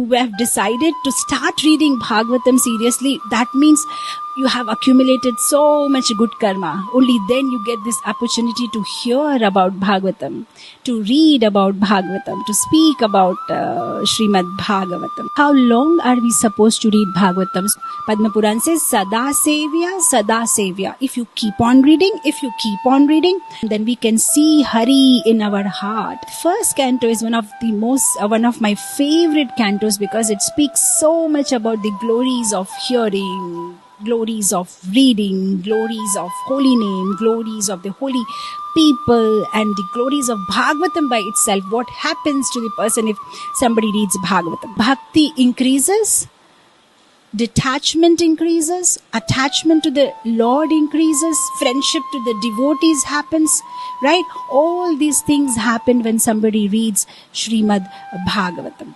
who have decided to start reading Bhagavatam seriously, that means you have accumulated so much good karma. Only then you get this opportunity to hear about Bhagavatam, to read about Bhagavatam, to speak about Srimad Bhagavatam. How long are we supposed to read Bhagavatam? Padma Puran says, Sada Sevya, Sada Sevya. If you keep on reading, then we can see Hari in our heart. First canto is one of my favorite cantos because it speaks so much about the glories of hearing, glories of reading, glories of holy name, glories of the holy people, and the glories of Bhagavatam by itself. What happens to the person if somebody reads Bhagavatam? Bhakti increases, detachment increases, attachment to the Lord increases, friendship to the devotees happens, right? All these things happen when somebody reads Srimad Bhagavatam.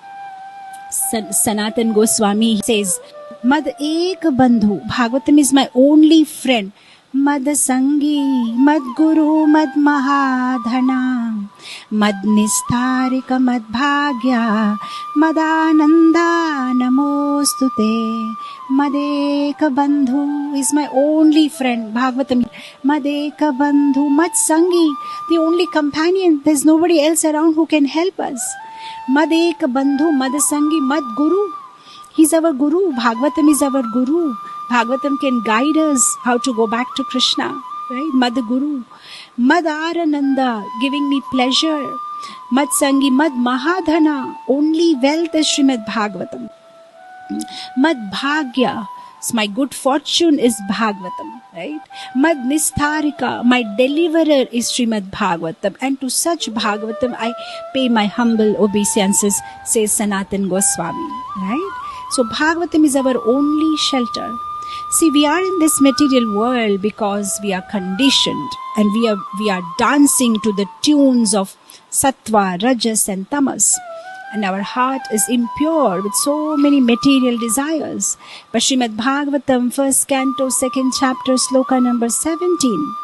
Sanatan Goswami says, Mad ek bandhu, Bhagavatam is my only friend. Mad sangi, mad guru, mad mahadhana, mad nistarika, mad bhagya, mad ananda namostute. Mad ek bandhu is my only friend. Bhagavatam, mad ek bandhu, mad sangi, the only companion. There's nobody else around who can help us. Mad ek bandhu, mad sangi, mad guru. He's our guru. Bhagavatam is our guru. Bhagavatam can guide us how to go back to Krishna, right? Mad Guru. Mad Arananda, giving me pleasure. Mad Sangi, Mad Mahadhana, only wealth is Srimad Bhagavatam. Mad Bhagya, my good fortune is Bhagavatam, right? Mad Nistarika, my deliverer is Srimad Bhagavatam. And to such Bhagavatam I pay my humble obeisances, says Sanatan Goswami, right? So Bhagavatam is our only shelter. See, we are in this material world because we are conditioned and we are dancing to the tunes of Sattva, Rajas and Tamas. And our heart is impure with so many material desires. But Srimad Bhagavatam, first canto, second chapter, sloka number 17.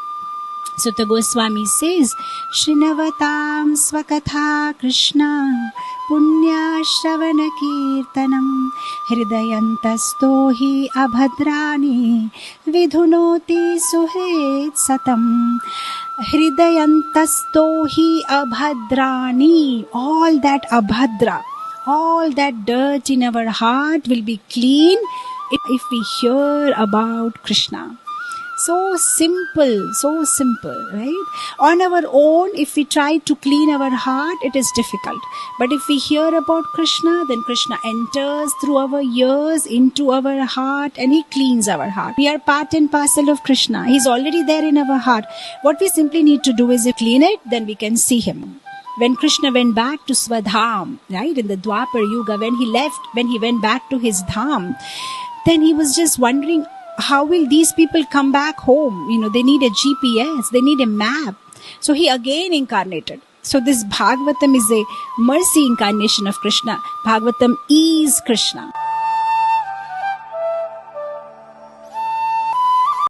Sutta Goswami says, Srinavatam Svakatha Krishna Punya Shravana Kirtanam Hridayantasto hi abhadrani Vidhunoti suhet satam. Hridayantasto hi abhadrani. All that abhadra, all that dirt in our heart will be clean if we hear about Krishna. So simple, right? On our own, if we try to clean our heart, it is difficult. But if we hear about Krishna, then Krishna enters through our ears into our heart and He cleans our heart. We are part and parcel of Krishna. He's already there in our heart. What we simply need to do is to clean it, then we can see Him. When Krishna went back to Swadham, right, in the Dwapar Yuga, when he went back to his Dham, then he was just wondering, how will these people come back home? They need a GPS, they need a map. So he again incarnated. So this Bhagavatam is a mercy incarnation of Krishna. Bhagavatam is Krishna.